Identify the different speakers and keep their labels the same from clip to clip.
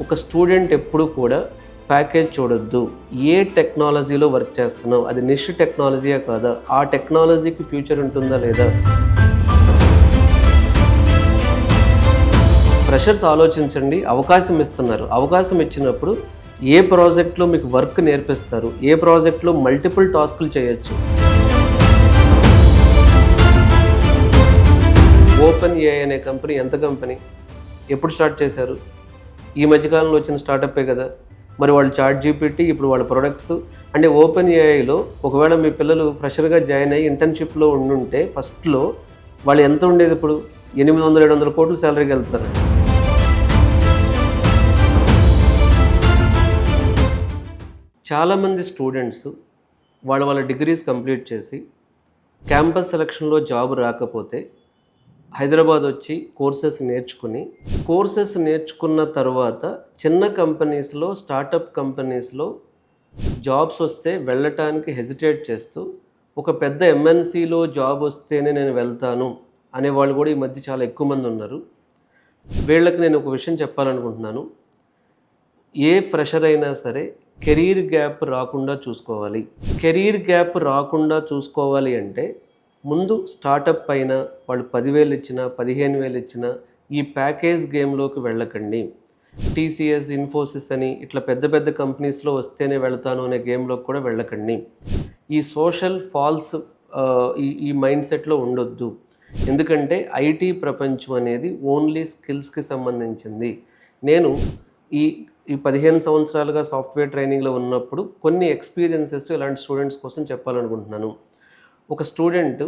Speaker 1: ఒక స్టూడెంట్ ఎప్పుడు కూడా ప్యాకేజ్ చూడొద్దు. ఏ టెక్నాలజీలో వర్క్ చేస్తున్నావు, అది నిష్ టెక్నాలజీయా కాదా, ఆ టెక్నాలజీకి ఫ్యూచర్ ఉంటుందా లేదా. ఫ్రెషర్స్ ఆలోచించండి, అవకాశం ఇస్తున్నారు. అవకాశం ఇచ్చినప్పుడు ఏ ప్రాజెక్ట్లో మీకు వర్క్ నేర్పిస్తారు, ఏ ప్రాజెక్ట్లో మల్టిపుల్ టాస్కులు చేయొచ్చు. ఓపెన్ ఏఐ అనే కంపెనీ ఎంత కంపెనీ, ఎప్పుడు స్టార్ట్ చేశారు? ఈ మధ్యకాలంలో వచ్చిన స్టార్టప్పే కదా. మరి వాళ్ళు చాట్ జీపీటీ, ఇప్పుడు వాళ్ళ ప్రొడక్ట్స్ అంటే ఓపెన్ ఏఐలో ఒకవేళ మీ పిల్లలు ఫ్రెషర్గా జాయిన్ అయ్యి ఇంటర్న్షిప్లో ఉండుంటే ఫస్ట్లో వాళ్ళు ఎంత ఉండేది? ఇప్పుడు 800-700 కోట్లు శాలరీకి వెళ్తారు. చాలామంది స్టూడెంట్స్ వాళ్ళ డిగ్రీస్ కంప్లీట్ చేసి క్యాంపస్ సెలక్షన్లో జాబ్ రాకపోతే హైదరాబాద్ వచ్చి కోర్సెస్ నేర్చుకున్న తర్వాత చిన్న కంపెనీస్లో, స్టార్టప్ కంపెనీస్లో జాబ్స్ వస్తే వెళ్ళటానికి హెజిటేట్ చేస్తూ ఒక పెద్ద ఎంఎన్సీలో జాబ్ వస్తేనే నేను వెళ్తాను అనేవాళ్ళు కూడా ఈ మధ్య చాలా ఎక్కువ మంది ఉన్నారు. వీళ్ళకి నేను ఒక విషయం చెప్పాలనుకుంటున్నాను. ఏ ఫ్రెషర్ అయినా సరే కెరీర్ గ్యాప్ రాకుండా చూసుకోవాలి. కెరీర్ గ్యాప్ రాకుండా చూసుకోవాలి అంటే ముందు స్టార్టప్ పైన వాళ్ళు 10,000 ఇచ్చినా 15,000 ఇచ్చినా ఈ ప్యాకేజ్ గేమ్లోకి వెళ్ళకండి. టీసీఎస్, ఇన్ఫోసిస్ అని ఇట్లా పెద్ద పెద్ద కంపెనీస్లో వస్తేనే వెళ్తాను అనే గేమ్లోకి కూడా వెళ్ళకండి. ఈ సోషల్ ఫాల్స్ ఈ మైండ్ సెట్లో ఉండొద్దు. ఎందుకంటే ఐటీ ప్రపంచం అనేది ఓన్లీ స్కిల్స్కి సంబంధించింది. నేను ఈ 15 సంవత్సరాలుగా సాఫ్ట్వేర్ ట్రైనింగ్లో ఉన్నప్పుడు కొన్ని ఎక్స్పీరియన్సెస్ ఇలాంటి స్టూడెంట్స్ కోసం చెప్పాలనుకుంటున్నాను. ఒక స్టూడెంట్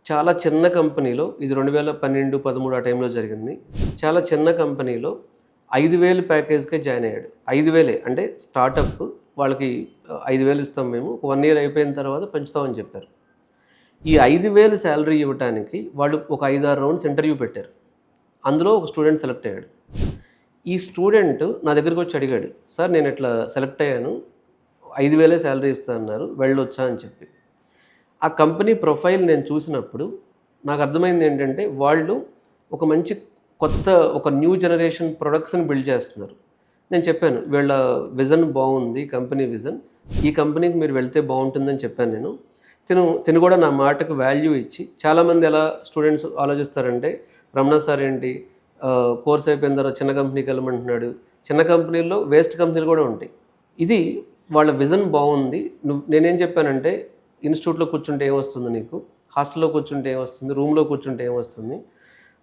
Speaker 1: చాలా చిన్న కంపెనీలో, ఇది 2012-13 ఆ టైంలో జరిగింది, చాలా చిన్న కంపెనీలో 5,000 ప్యాకేజ్కే జాయిన్ అయ్యాడు. 5,000 అంటే స్టార్టప్, వాళ్ళకి 5,000 ఇస్తాం మేము, ఒక 1 year అయిపోయిన తర్వాత పెంచుతామని చెప్పారు. ఈ 5,000 శాలరీ ఇవ్వడానికి వాళ్ళు ఒక 5-6 రౌండ్స్ ఇంటర్వ్యూ పెట్టారు. అందులో ఒక స్టూడెంట్ సెలెక్ట్ అయ్యాడు. ఈ స్టూడెంట్ నా దగ్గరికి వచ్చి అడిగాడు, సార్ నేను ఇట్లా సెలెక్ట్ అయ్యాను, 5,000 శాలరీ ఇస్తానన్నారు, వెళ్ళొచ్చా అని చెప్పి. ఆ కంపెనీ ప్రొఫైల్ నేను చూసినప్పుడు నాకు అర్థమైంది ఏంటంటే వాళ్ళు ఒక మంచి ఒక న్యూ జనరేషన్ ప్రొడక్ట్స్ని బిల్డ్ చేస్తున్నారు. నేను చెప్పాను, వీళ్ళ విజన్ బాగుంది, కంపెనీ విజన్, ఈ కంపెనీకి మీరు వెళ్తే బాగుంటుందని చెప్పాను నేను. తిను కూడా నా మాటకు వాల్యూ ఇచ్చి, చాలామంది ఎలా స్టూడెంట్స్ ఆలోచిస్తారంటే, రమణ సార్ ఏంటి కోర్స్ అయిపోయిన తర్వాత చిన్న కంపెనీకి వెళ్ళమంటున్నాడు. చిన్న కంపెనీల్లో వేస్ట్ కంపెనీలు కూడా ఉంటాయి. ఇది వాళ్ళ విజన్ బాగుంది. నేనేం చెప్పానంటే, ఇన్స్టిట్యూట్లో కూర్చుంటే ఏమొస్తుంది నీకు, హాస్టల్లో కూర్చుంటే ఏమొస్తుంది, రూమ్లో కూర్చుంటే ఏమొస్తుంది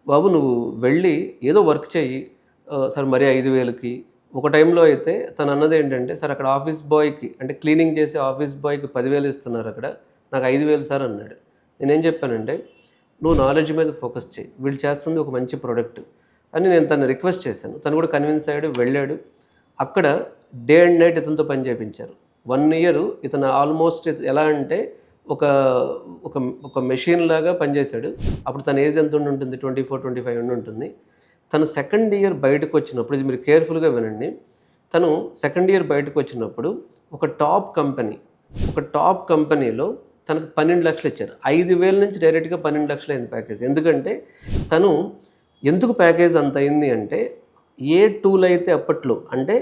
Speaker 1: బాబు, నువ్వు వెళ్ళి ఏదో వర్క్ చెయ్యి. సార్ మరి 5,000కి ఒక టైంలో అయితే తను అన్నది ఏంటంటే, సార్ అక్కడ ఆఫీస్ బాయ్కి అంటే క్లీనింగ్ చేసే ఆఫీస్ బాయ్కి 10,000 ఇస్తున్నారు, అక్కడ నాకు 5,000 సార్ అన్నాడు. నేనేం చెప్పానంటే, నువ్వు నాలెడ్జ్ మీద ఫోకస్ చేయి, వీళ్ళు చేస్తుంది ఒక మంచి ప్రోడక్ట్ అని నేను తను రిక్వెస్ట్ చేశాను. తను కూడా కన్విన్స్ అయ్యాడు, వెళ్ళాడు. అక్కడ డే అండ్ నైట్ ఇతనితో పని చేయించారు. 1 year ఇతను ఆల్మోస్ట్ ఎలా అంటే ఒక మెషిన్ లాగా పనిచేశాడు. అప్పుడు తన ఏజ్ ఎంత ఉంటుంది, 24-25 ఉంటుంది. తను 2nd year బయటకు వచ్చినప్పుడు, ఇది మీరు కేర్ఫుల్గా వినండి, తను 2nd year బయటకు వచ్చినప్పుడు ఒక టాప్ కంపెనీలో తనకు 12 లక్షలు ఇచ్చారు. 5,000 నుంచి డైరెక్ట్గా 12 లక్షలు అయింది ప్యాకేజ్. ఎందుకంటే తను ఎందుకు ప్యాకేజ్ అంత అయింది అంటే, ఏ టూల్ అయితే అప్పట్లో అంటే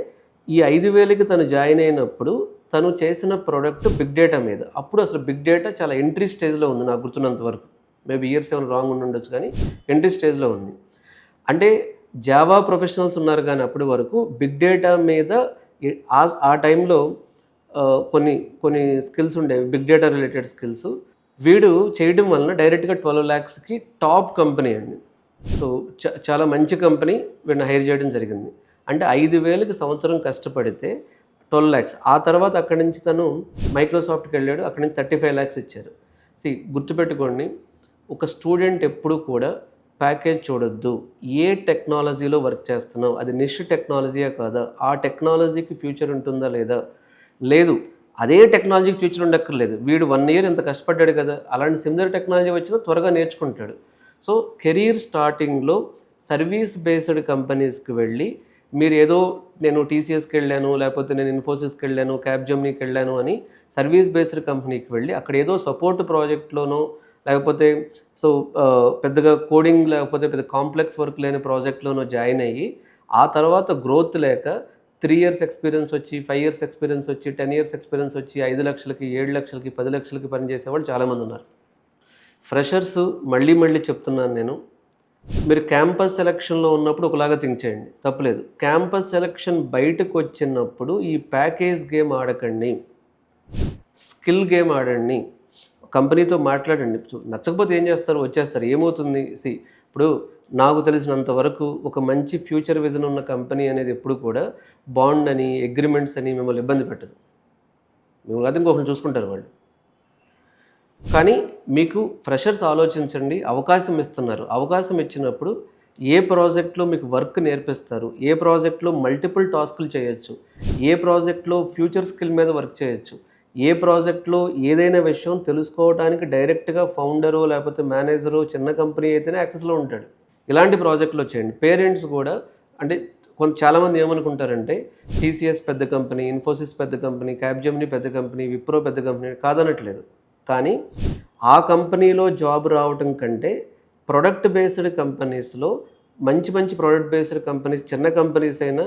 Speaker 1: ఈ 5,000కి తను జాయిన్ అయినప్పుడు తను చేసిన ప్రోడక్ట్ బిగ్ డేటా మీద. అప్పుడు అసలు బిగ్ డేటా చాలా ఎంట్రీ స్టేజ్లో ఉంది నాకు గుర్తున్నంత వరకు. మేబీ ఇయర్స్ ఏమైనా రాంగ్ ఉండొచ్చు, కానీ ఎంట్రీ స్టేజ్లో ఉంది. అంటే జావా ప్రొఫెషనల్స్ ఉన్నారు, కానీ అప్పటి వరకు బిగ్ డేటా మీద ఆ టైంలో కొన్ని స్కిల్స్ ఉండేవి, బిగ్ డేటా రిలేటెడ్ స్కిల్స్. వీడు చేయడం వలన డైరెక్ట్గా 12 lakhsకి టాప్ కంపెనీ అండి. సో చాలా మంచి కంపెనీ వీడిని హైర్ చేయడం జరిగింది. అంటే 5,000కి సంవత్సరం కష్టపడితే 12 lakhs. ఆ తర్వాత అక్కడి నుంచి తను మైక్రోసాఫ్ట్కి వెళ్ళాడు, అక్కడి నుంచి 35 lakhs ఇచ్చారు. గుర్తుపెట్టుకోండి, ఒక స్టూడెంట్ ఎప్పుడు కూడా ప్యాకేజ్ చూడొద్దు. ఏ టెక్నాలజీలో వర్క్ చేస్తున్నావు, అది నిష్ టెక్నాలజీయా కాదా, ఆ టెక్నాలజీకి ఫ్యూచర్ ఉంటుందా లేదా. లేదు, అదే టెక్నాలజీకి ఫ్యూచర్ ఉండక్కర్లేదు. వీడు 1 year ఇంత కష్టపడ్డాడు కదా, అలాంటి సిమిలర్ టెక్నాలజీ వచ్చినా త్వరగా నేర్చుకుంటాడు. సో కెరీర్ స్టార్టింగ్లో సర్వీస్ బేస్డ్ కంపెనీస్కి వెళ్ళి, మీరు ఏదో నేను టీసీఎస్కి వెళ్ళాను, లేకపోతే నేను ఇన్ఫోసిస్కి వెళ్ళాను, క్యాప్జెమినీకి వెళ్ళాను అని సర్వీస్ బేస్డ్ కంపెనీకి వెళ్ళి అక్కడ ఏదో సపోర్ట్ ప్రాజెక్ట్లోనో, లేకపోతే పెద్దగా కోడింగ్ లేకపోతే పెద్ద కాంప్లెక్స్ వర్క్ లేని ప్రాజెక్ట్లోనో జాయిన్ అయ్యి ఆ తర్వాత గ్రోత్ లేక 3 ఇయర్స్ ఎక్స్పీరియన్స్ వచ్చి 5 ఇయర్స్ ఎక్స్పీరియన్స్ వచ్చి 10 ఇయర్స్ ఎక్స్పీరియన్స్ వచ్చి 5 లక్షలకి 7 లక్షలకి 10 లక్షలకి పనిచేసేవాళ్ళు చాలామంది ఉన్నారు. ఫ్రెషర్స్ మళ్ళీ మళ్ళీ చెప్తున్నాను నేను, మీరు క్యాంపస్ సెలక్షన్లో ఉన్నప్పుడు ఒకలాగా థింక్ చేయండి, తప్పులేదు. క్యాంపస్ సెలక్షన్ బయటకు వచ్చినప్పుడు ఈ ప్యాకేజ్ గేమ్ ఆడకండి, స్కిల్ గేమ్ ఆడండి, కంపెనీతో మాట్లాడండి. నచ్చకపోతే ఏం చేస్తారు, వచ్చేస్తారు. ఏమవుతుంది, ఇప్పుడు నాకు తెలిసినంత వరకు ఒక మంచి ఫ్యూచర్ విజన్ ఉన్న కంపెనీ అనేది ఎప్పుడు కూడా బాండ్ అని అగ్రిమెంట్స్ అని మిమ్మల్ని ఇబ్బంది పెట్టదు. మిమ్మల్ని అది ఇంకొకరిని చూసుకుంటారు వాళ్ళు. కానీ మీకు ఫ్రెషర్స్ ఆలోచించండి, అవకాశం ఇస్తున్నారు. అవకాశం ఇచ్చినప్పుడు ఏ ప్రాజెక్ట్లో మీకు వర్క్ నేర్పిస్తారు, ఏ ప్రాజెక్ట్లో మల్టిపుల్ టాస్కులు చేయొచ్చు, ఏ ప్రాజెక్ట్లో ఫ్యూచర్ స్కిల్ మీద వర్క్ చేయొచ్చు, ఏ ప్రాజెక్ట్లో ఏదైనా విషయం తెలుసుకోవడానికి డైరెక్ట్గా ఫౌండరు లేకపోతే మేనేజరు చిన్న కంపెనీ అయితేనే యాక్సెస్లో ఉంటాడు. ఇలాంటి ప్రాజెక్టులు వచ్చేయండి. పేరెంట్స్ కూడా అంటే చాలామంది ఏమనుకుంటారంటే టీసీఎస్ పెద్ద కంపెనీ, ఇన్ఫోసిస్ పెద్ద కంపెనీ, క్యాప్జెమినీ పెద్ద కంపెనీ, విప్రో పెద్ద కంపెనీ కాదనట్లేదు. కానీ ఆ కంపెనీలో జాబ్ రావటం కంటే ప్రొడక్ట్ బేస్డ్ కంపెనీస్లో మంచి మంచి ప్రొడక్ట్ బేస్డ్ కంపెనీస్, చిన్న కంపెనీస్ అయినా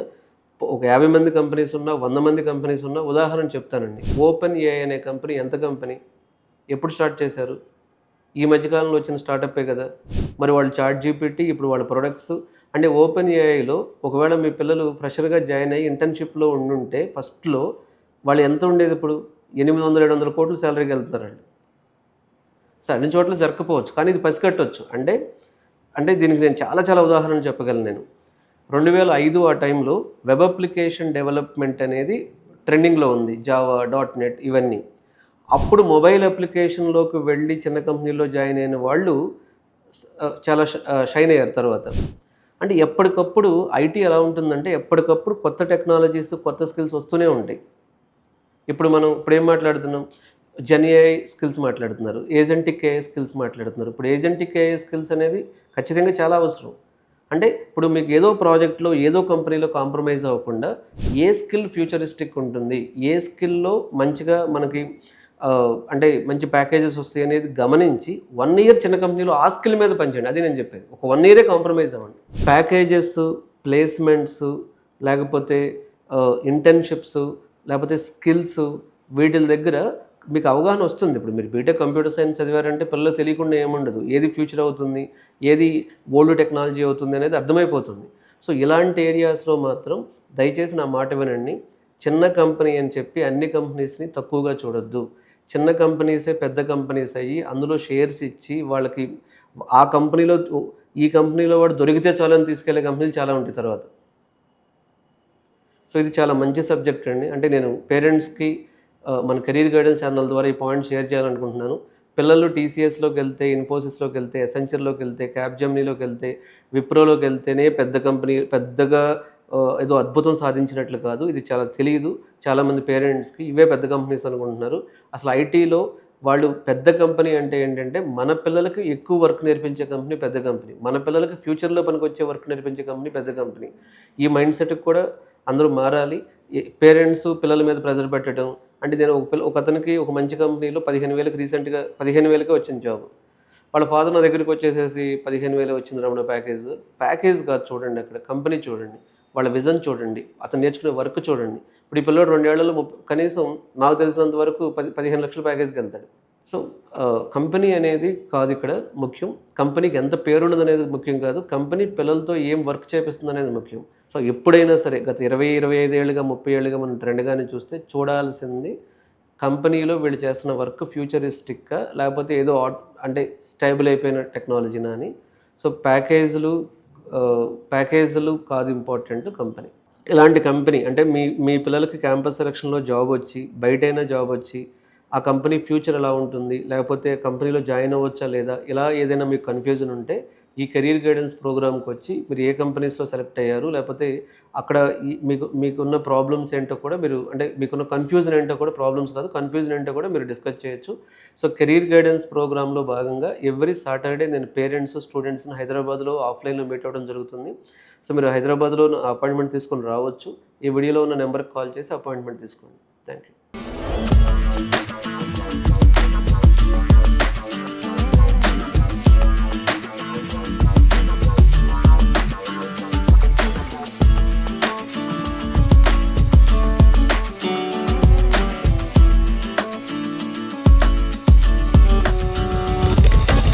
Speaker 1: ఒక 50 మంది కంపెనీస్ ఉన్నా 100 మంది కంపెనీస్ ఉన్నా, ఉదాహరణ చెప్తానండి. ఓపెన్ ఏఐ అనే కంపెనీ ఎంత కంపెనీ, ఎప్పుడు స్టార్ట్ చేశారు? ఈ మధ్యకాలంలో వచ్చిన స్టార్టప్పే కదా. మరి వాళ్ళు చాట్ జీపీటీ, ఇప్పుడు వాళ్ళ ప్రొడక్ట్స్ అంటే ఓపెన్ ఏఐలో ఒకవేళ మీ పిల్లలు ఫ్రెషర్గా జాయిన్ అయ్యి ఇంటర్న్షిప్లో ఉండుంటే ఫస్ట్లో వాళ్ళు ఎంత ఉండేది, ఇప్పుడు 800-700 కోట్లు శాలరీకి వెళ్తున్నారండి. సో అన్ని చోట్ల జరగకపోవచ్చు, కానీ ఇది పసిగట్టవచ్చు. అంటే దీనికి నేను చాలా చాలా ఉదాహరణలు చెప్పగలను నేను. 2005 ఆ టైంలో వెబ్ అప్లికేషన్ డెవలప్మెంట్ అనేది ట్రెండింగ్లో ఉంది, జావా, .NET ఇవన్నీ. అప్పుడు మొబైల్ అప్లికేషన్లోకి వెళ్ళి చిన్న కంపెనీలో జాయిన్ అయిన వాళ్ళు చాలా షైన్ అయ్యారు తర్వాత. అంటే ఎప్పటికప్పుడు ఐటీ ఎలా ఉంటుందంటే ఎప్పటికప్పుడు కొత్త టెక్నాలజీస్, కొత్త స్కిల్స్ వస్తూనే ఉంటాయి. ఇప్పుడు ఏం మాట్లాడుతున్నాం, జెన్ఏఐ స్కిల్స్ మాట్లాడుతున్నారు, ఏజెంటిక్ ఏఐ స్కిల్స్ మాట్లాడుతున్నారు. ఇప్పుడు ఏజెంటిక్ ఏఐ స్కిల్స్ అనేది ఖచ్చితంగా చాలా అవసరం. అంటే ఇప్పుడు మీకు ఏదో ప్రాజెక్ట్లో ఏదో కంపెనీలో కాంప్రమైజ్ అవ్వకుండా ఏ స్కిల్ ఫ్యూచరిస్టిక్ ఉంటుంది, ఏ స్కిల్లో మంచిగా మనకి అంటే మంచి ప్యాకేజెస్ వస్తాయి అనేది గమనించి 1 ఇయర్ చిన్న కంపెనీలో ఆ స్కిల్ మీద పనిచేయండి. అది నేను చెప్పేది. ఒక 1 ఇయరే కాంప్రమైజ్ అవ్వండి. ప్యాకేజెస్, ప్లేస్మెంట్స్, లేకపోతే ఇంటర్న్షిప్స్, లేకపోతే స్కిల్స్, వీటి దగ్గర మీకు అవగాహన వస్తుంది. ఇప్పుడు మీరు బీటెక్ కంప్యూటర్ సైన్స్ చదివారంటే పిల్లలు తెలియకుండా ఏముండదు, ఏది ఫ్యూచర్ అవుతుంది, ఏది ఓల్డ్ టెక్నాలజీ అవుతుంది అనేది అర్థమైపోతుంది. సో ఇలాంటి ఏరియాస్లో మాత్రం దయచేసి నా మాట వినండి. చిన్న కంపెనీ అని చెప్పి అన్ని కంపెనీస్ని తక్కువగా చూడొద్దు. చిన్న కంపెనీసే పెద్ద కంపెనీస్ అయ్యి అందులో షేర్స్ ఇచ్చి వాళ్ళకి ఆ కంపెనీలో ఈ కంపెనీలో వాడు దొరికితే చాలని తీసుకెళ్లే కంపెనీలు చాలా ఉంటాయి తర్వాత. సో ఇది చాలా మంచి సబ్జెక్ట్ అండి. అంటే నేను పేరెంట్స్కి మన కెరీర్ గైడెన్స్ ఛానల్ ద్వారా ఈ పాయింట్ షేర్ చేయాలనుకుంటున్నాను. పిల్లలు టీసీఎస్లోకి వెళ్తే, ఇన్ఫోసిస్లోకి వెళ్తే, ఎసెంచర్లోకి వెళ్తే, క్యాప్జెమినీలోకి వెళ్తే, విప్రోలోకి వెళ్తేనే పెద్ద కంపెనీ, పెద్దగా ఏదో అద్భుతం సాధించినట్లు కాదు. ఇది చాలా తెలియదు చాలామంది పేరెంట్స్కి. ఇవే పెద్ద కంపెనీస్ అనుకుంటున్నారు. అసలు ఐటీలో వాళ్ళు పెద్ద కంపెనీ అంటే ఏంటంటే మన పిల్లలకి ఎక్కువ వర్క్ నేర్పించే కంపెనీ పెద్ద కంపెనీ, మన పిల్లలకి ఫ్యూచర్లో పనికొచ్చే వర్క్ నేర్పించే కంపెనీ పెద్ద కంపెనీ. ఈ మైండ్ సెట్కి కూడా అందరూ మారాలి. పేరెంట్స్ పిల్లల మీద ప్రెజర్ పెట్టడం అంటే నేను ఒక అతనికి ఒక మంచి కంపెనీలో 15,000కి రీసెంట్గా 15,000కే వచ్చింది జాబ్. వాళ్ళ ఫాదర్ నా దగ్గరికి వచ్చేసేసి 15,000 వచ్చింది రమణ ప్యాకేజ్ కాదు చూడండి, అక్కడ కంపెనీ చూడండి, వాళ్ళ విజన్ చూడండి, అతను నేర్చుకునే వర్క్ చూడండి. ఇప్పుడు ఈ పిల్లడు 2 ఏళ్లలో కనీసం నాకు తెలిసినంత వరకు 15 లక్షల ప్యాకేజ్కి వెళ్తాడు. సో కంపెనీ అనేది కాదు ఇక్కడ ముఖ్యం, కంపెనీకి ఎంత పేరున్నది అనేది ముఖ్యం కాదు, కంపెనీ పిల్లలతో ఏం వర్క్ చేపిస్తుంది అనేది ముఖ్యం. సో ఎప్పుడైనా సరే గత 20-25 ఏళ్ళుగా 30 ఏళ్ళుగా మనం ట్రెండ్గానే చూస్తే చూడాల్సింది కంపెనీలో వీళ్ళు చేస్తున్న వర్క్ ఫ్యూచరిస్టిక్గా లేకపోతే ఏదో అంటే స్టేబుల్ అయిపోయిన టెక్నాలజీనా అని. సో ప్యాకేజీలు కాదు ఇంపార్టెంట్, కంపెనీ. ఇలాంటి కంపెనీ అంటే మీ పిల్లలకి క్యాంపస్ సెలక్షన్లో జాబ్ వచ్చి బయటైనా జాబ్ వచ్చి ఆ కంపెనీ ఫ్యూచర్ ఎలా ఉంటుంది, లేకపోతే కంపెనీలో జాయిన్ అవ్వచ్చా లేదా, ఇలా ఏదైనా మీకు కన్ఫ్యూజన్ ఉంటే ఈ కెరీర్ గైడెన్స్ ప్రోగ్రామ్కి వచ్చి మీరు ఏ కంపెనీస్లో సెలెక్ట్ అయ్యారు, లేకపోతే అక్కడ మీకున్న ప్రాబ్లమ్స్ ఏంటో కూడా మీరు అంటే మీకున్న కన్ఫ్యూజన్ ఏంటో కూడా, ప్రాబ్లమ్స్ కాదు కన్ఫ్యూజన్ ఏంటో కూడా మీరు డిస్కస్ చేయొచ్చు. సో కెరీర్ గైడెన్స్ ప్రోగ్రాంలో భాగంగా ఎవ్రీ సాటర్డే నేను పేరెంట్స్, స్టూడెంట్స్ని హైదరాబాద్లో ఆఫ్లైన్లో మీట్ అవ్వడం జరుగుతుంది. సో మీరు హైదరాబాద్లో అపాయింట్మెంట్ తీసుకొని రావచ్చు. ఈ వీడియోలో ఉన్న నెంబర్కి కాల్ చేసి అపాయింట్మెంట్ తీసుకోండి. Thank you.